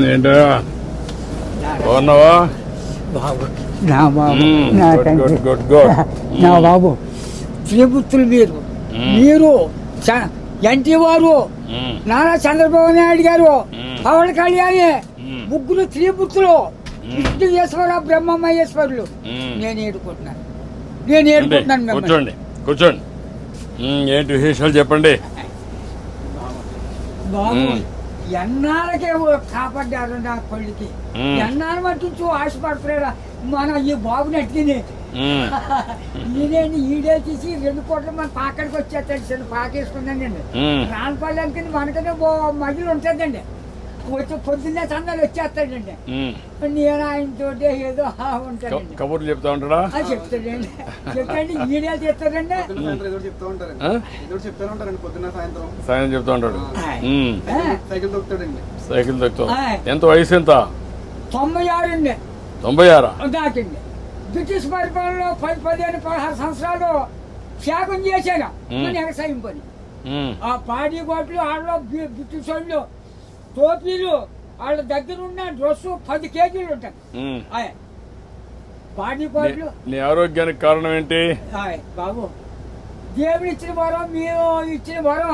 ఏంటో బాగున్నావా బాబు నా బాబు నా తండ్రి గుడ్ గుడ్ నా బాబు శ్రీపుత్రులు మీరు ఎన్టీ వారు నారా చంద్రబాబు నాయుడు గారు పవన్ కళ్యాణ్ ముగ్గురు శ్రీపుత్రులు విష్ణుయేశ్వర బ్రహ్మమహేశ్వరులు నేను ఏడుకుంటున్నాను కూర్చోండి కూర్చోండి ఏంటి విశేషాలు చెప్పండి బాబు ఎన్నాళ్ళకే కాపాడ్డారు నా కొడుకి ఎన్నాళ్ళు మట్టించు ఆశపడుతున్నారా మన ఈ బాబుని అట్టిని ఈడేంటి ఈడే తీసి 2 కోట్ల మన పాకడికి వచ్చేస్తాడు చిన్న పాకేసుకున్నానండి రానపల్లానికి మనకనే మగిలి ఉంటుందండి వచ్చి పొద్దున్నే సందాలు వచ్చేస్తాడండి నేను ఆయనతో ఏదో ఉంటాడండి కబుర్లు చెప్తా ఉంటాడా చెప్తాడండి చెప్తాండి ఈడే చేస్తాడండి సాయం చెప్తా ఉంటాడు సైకిల్ తొక్కుతాడు ఎంత వయసు ఎంత 96 అండి 96 దాకండి బ్రిటిష్ పరిపాలనలో 15-16 సంవత్సరాలు త్యాగం చేశాను వ్యవసాయం పని ఆ పాడి గోట్లు ఆడలో బ్రిటిష్ వాళ్ళు టోపీలు వాళ్ళ దగ్గర ఉన్న డ్రెస్సు 10 కేజీలు ఉంటాయి పాడి గోట్లు. నీ ఆరోగ్యానికి కారణం ఏంటి బాబు? దేవుడు ఇచ్చిన వరం, మీరు ఇచ్చిన వరం.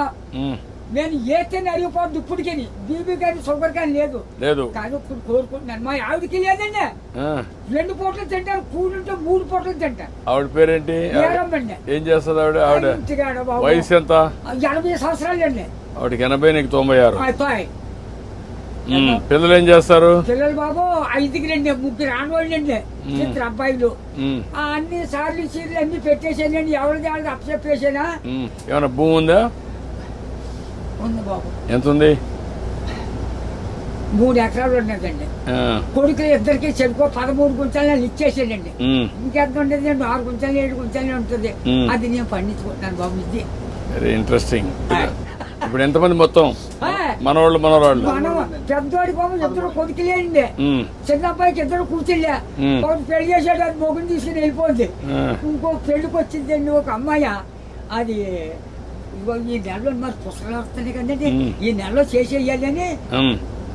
నేను ఏతని అడిగిపోద్దు ఇప్పటికి బీపీ కానీ షుగర్ కానీ లేదు కానీ ఇప్పుడు కోరుకుంటున్నాను. మా ఆవిడకి లేదండి 2 పూటలు తింటారు, కూలుంటే 3 పూటలు తింటారు. ఆవిడ పేరేంటి? ఏం చేస్తుంది ఆవిడ? ఆవిడ వయసు ఎంత? 80 సంవత్సరాలు అండి. ఆవిడకి 80, నీకు 96. పిల్లలు ఏం చేస్తారు? పిల్లలు బాబు 5కి 3 ఆడవాళ్ళండి, 2 అబ్బాయిలు. అన్ని సార్లు చీరలు అన్ని పెట్టేసానండి, ఎవరిది వాళ్ళది అప్పచెప్పేసానా. ఏమన్నా భూమి ఉందా? ఉంది బాబు. ఎంత ఉంది? 3 ఎకరాలు ఉన్నదండి. కొడుకులు ఇద్దరికి చెరుకో 13 గుంటలు ఇచ్చేసాడండి. ఇంకెంత ఉండదు అండి, 6 గుంటలు 7 గుంటలు ఉంటుంది. అది నేను పండించుకుంటున్నాను బాబు. ఇది వెరీ ఇంట్రెస్టింగ్. ఇప్పుడు ఎంతమంది మొత్తం మనవాళ్ళు మనవరాళ్ళు? పెద్దోడి బాబు 2 కొడుకులేండి, చిన్న అబ్బాయికి 2 కూర్చులే. ఒకటి పెళ్లి చేసాడు, అది మొగుని తీసుకుని వెళ్ళిపోద్ది. ఇంకో పెళ్లికి వచ్చిందండి ఒక అమ్మాయి. అది ఈ నెలలో మరి పుస్తకాలు వస్తున్నాయి కదండి, ఈ నెలలో చేసేయాలని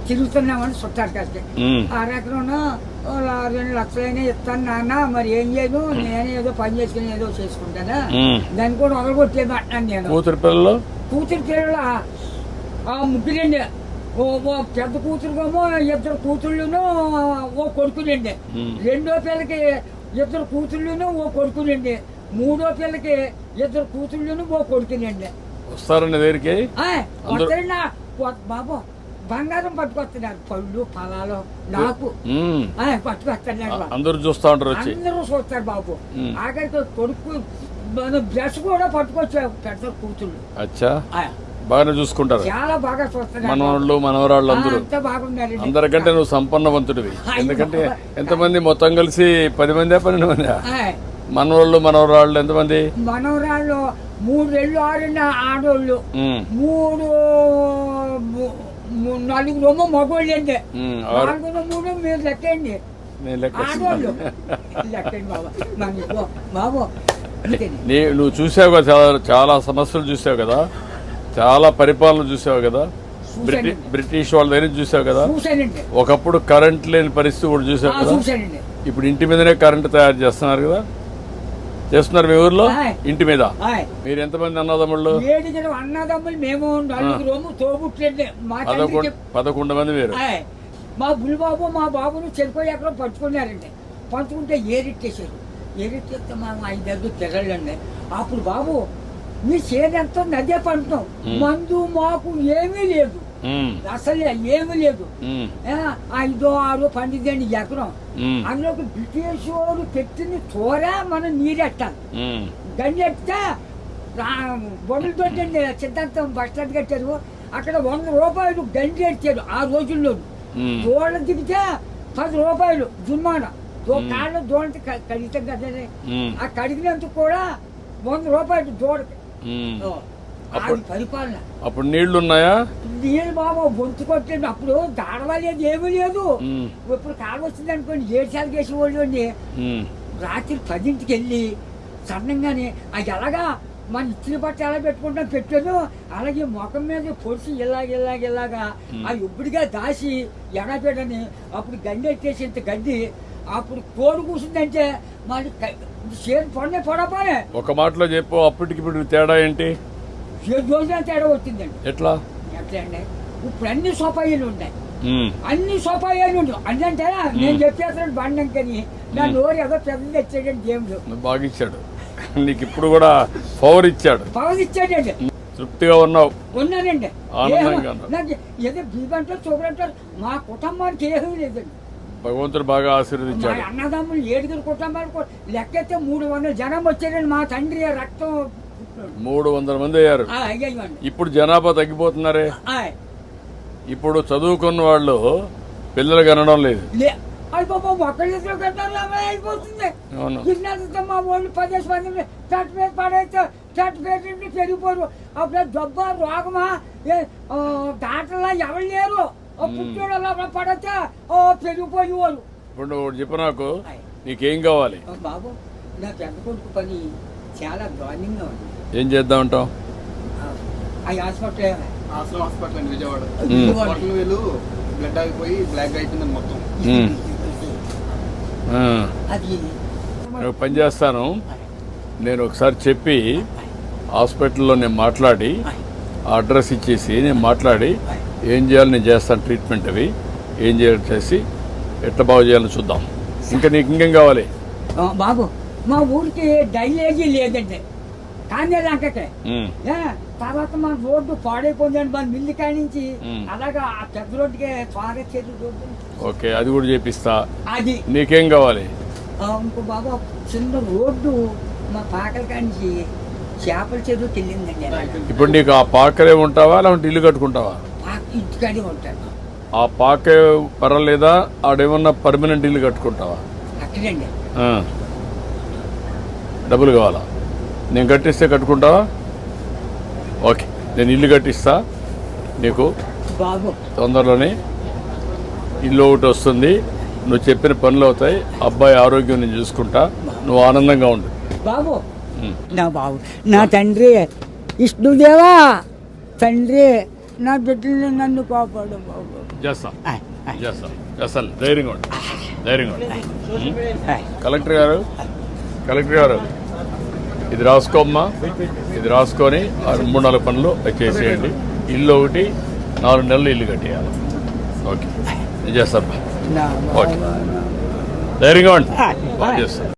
తిరుగుతున్నామని చుట్టారు కలిసి. 6 ఎకరంలో 2 లక్షలైనా ఇస్తాను నాన్న, మరి ఏం చేయను, నేను ఏదో పని చేసుకుని ఏదో చేసుకుంటానా, దాన్ని కూడా వదలగొట్టేది అంటున్నాను నేను. కూతురు పిల్లలు 3 ఓ పెద్ద కూతురుకేమో 2 కూతుళ్ళును ఓ కొడుకులండి. 2వ పిల్లకి 2 కూతుళ్ళును ఓ కొడుకులండి. 3వ పిల్లకి 2 కూతుళ్ళును ఓ కొడుకులండి. వస్తారండి దగ్గరికి? వస్తారండి బాబు. బంగారం పట్టుకొస్తున్నారు, పళ్ళు ఫలాలు నాకు పట్టుకొస్తున్నారు. అందరూ చూస్తా ఉంటారు, అందరూ చూస్తారు బాబు. ఆఖరికి కొడుకు బ్రష్ కూడా పట్టుకొచ్చారు పెద్ద కూతుళ్ళు. అచ్చా, బాగానే చూసుకుంటారు, చాలా బాగా చూస్తున్నారు. మనవాళ్ళు మనవరాళ్ళు అందరూ బాగున్నారు. అందరికంటే నువ్వు సంపన్నవంతుడివి. ఎందుకంటే ఎంతమంది మొత్తం కలిసి 10 మంది 12 మంది మనవాళ్ళు మనవరాళ్ళు? ఎంతమంది మనవరాళ్ళు? 3 6 ఆడోళ్ళు, 4 మగోళ్ళు అండి. 4 3 మీరు లెక్కండి, ఆడోళ్ళు లెక్కండి బాబు. బాబు నువ్వు చూసావు కదా, చాలా సమస్యలు చూసావు కదా, చాలా పరిపాలన చూసావు కదా, బ్రిటిష్ వాళ్ళ దగ్గర చూసావు కదా. ఒకప్పుడు కరెంట్ లేని పరిస్థితి కూడా చూసావు కదా. ఇప్పుడు ఇంటి మీదనే కరెంట్ తయారు చేస్తున్నారు కదా, చేస్తున్నారు మీ ఊర్లో ఇంటి మీద. మీరు ఎంతమంది అన్నదమ్ముళ్ళు? 7 అన్నదమ్ములు. మేము 4 తోబుట్లండి. 11 మంది మీరు. మా బుల్బాబు మా బాబును చెరుకు ఎక్కడో పంచుకున్నారండి. పంచుకుంటే ఏరిట్టేసారు. ఏరిట్టేస్తే మేము 5 దగ్గర తిరగండి. అప్పుడు బాబు మీ చేనంతా నదే పంటున్నాం, మందు మాకు ఏమీ లేదు, అసలు ఏమీ లేదు. 5 6 పండిద్దండి ఎకరం. అందులోకి బ్రిటిష్ వాడు పెట్టిన చోర మనం నీరెట్టాలి. గండి ఎట్టితే బొమ్మలు తోటండి సిద్ధాంతం బస్ స్టాండ్ కట్టారు, అక్కడ 100 రూపాయలు గండి ఎట్టారు ఆ రోజుల్లో. దోళ్ళ దిగితే 10 రూపాయలు జుర్మానా. కాళ్ళ దోళ్ళకి కడిగితే కదా, ఆ కడిగినందుకు కూడా 100 రూపాయలు దోడకి. పరిపాలన. అప్పుడు నీళ్లు ఉన్నాయా? నీళ్ళు బాబు గొంతు కొట్టండి. అప్పుడు దాడవాలేదు, ఏమీ లేదు. ఇప్పుడు కాలం వచ్చింది అనుకోండి, 7 సార్లు వేసేవాళ్ళు అండి. రాత్రి 10ంటికి వెళ్ళి సన్నంగానే అది ఎలాగా మన ఇచ్చిన బట్ట ఎలా పెట్టుకుంటాం పెట్టాను, అలాగే ముఖం మీద పొడిచి ఇలాగా ఆ ఇప్పుడుగా దాసి ఎడపెడని అప్పుడు గడ్డి ఎట్టేసి ఇంత గడ్డి అప్పుడు కోడి కూర్చుందంటే మరి చేతి పడినే పడపానే. ఒక మాటలో చెప్పు, అప్పటికి ఇప్పుడు తేడా ఏంటి? 7 రోజుల తేడా వచ్చిందండి. ఎట్లా అండి ఇప్పుడు అన్ని సోపాయిలు ఉన్నాయి, అన్ని సోపాయిలు ఉన్నాయి. అంటే నేను చెప్పేస్తాను బండం కానీ నా నోరు ఏదో పెద్ద తెచ్చాడండి దేవుడు. బాగా ఇచ్చాడు నీకు, ఇప్పుడు కూడా పవర్ ఇచ్చాడు. తృప్తిగా ఉన్నావు? ఉన్నానండి. ఆనందంగా నాకు ఏదో బీబంటారు చూపడంటారు, మా కుటుంబానికి ఏమీ లేదండి. భగవంతుడు బాగా ఆశీర్వదించాడు. అన్నదమ్ములు 7 కుటుంబాలు లెక్కైతే 300 జనం వచ్చారండి. మా తండ్రి రక్తం 300 మంది అయ్యారు. ఇప్పుడు జనాభా తగ్గిపోతున్నారే. ఇప్పుడు చదువుకున్న వాళ్ళు పిల్లలు కనడం లేదు. అయిపోతుంది. మా వాళ్ళు 10 మంది చట్టు మీద పడేస్తే చట్టు మీద పెరిగిపోరు. అప్పుడు జబ్బా రోగమా దాంట్లో ఎవరు లేరు. పుట్టోళ్ళు పడితే పెరిగిపోయేవారు. ఇప్పుడు నువ్వు చెప్పు నాకు, నీకేం కావాలి? బాబు నా పెద్ద కొడుకు పని చాలా దారుణంగా ఉంది. ఏం చేద్దామంటావు? హాస్పిటల్ అండి విజయవాడ. వేలు బ్లడ్ ఆగిపోయి బ్లాక్ అయిపోయింది మొత్తం. నేను పని చేస్తాను, నేను ఒకసారి చెప్పి హాస్పిటల్లో నేను మాట్లాడి అడ్రస్ ఇచ్చేసి నేను మాట్లాడి ఏం చేయాలో నేను చేస్తాను. ట్రీట్మెంట్ అవి ఏం చేయాలి చేసి ఎట్లా బాగు చేయాలో చూద్దాం. ఇంకా నీకు ఇంకేం కావాలి? బాబు మా ఊరికి డైలేజీ లేదండి, కానీ లంకకే. తర్వాత మన రోడ్డు పాడైపోయిందండి మన మిల్లి కాడి నుంచి అలాగా ఆ పెద్ద రోడ్డుకి త్వరగా చేతి రోడ్డు. ఓకే, అది కూడా చేపిస్తా. అది నీకేం కావాలి? ఇంకో బాబు చిన్న రోడ్డు మా పాకల కాడి నుంచి చేపల చెరువుకి వెళ్ళిందండి. ఇప్పుడు నీకు ఆ పాకరే ఉంటావా లేకుంటే ఇల్లు కట్టుకుంటావా? ఇంటికాడే ఉంటాను. ఆ పాకే పర్వాలేదా? ఆడేమన్నా పర్మనెంట్ ఇల్లు కట్టుకుంటావా? అక్కడండి. డబ్బులు కావాలా? నేను కట్టిస్తే కట్టుకుంటావా? ఓకే, నేను ఇల్లు కట్టిస్తా నీకు. బాబు తొందరలోనే ఇల్లు ఒకటి వస్తుంది, నువ్వు చెప్పిన పనులు అవుతాయి, అబ్బాయి ఆరోగ్యం నేను చూసుకుంటా, నువ్వు ఆనందంగా ఉండు. బాబు నా బాబు నా తండ్రి విష్ణుదేవా, తండ్రి నా బిడ్డల్ని నన్ను కాపాడు బాబు. చేస్తాను ధైర్యంగా ఉండు, ధైర్యంగా ఉండు. కలెక్టర్ గారు ఇది రాసుకోమ్మా, ఇది రాసుకొని 3-4 పనులు చేసేయండి. ఇల్లు ఒకటి 4 నెలలు ఇల్లు కట్టేయాలి. ఓకే, నేను చేస్తాను. ఓకే, ధైర్యంగా ఉండి బాగా చేస్తాను.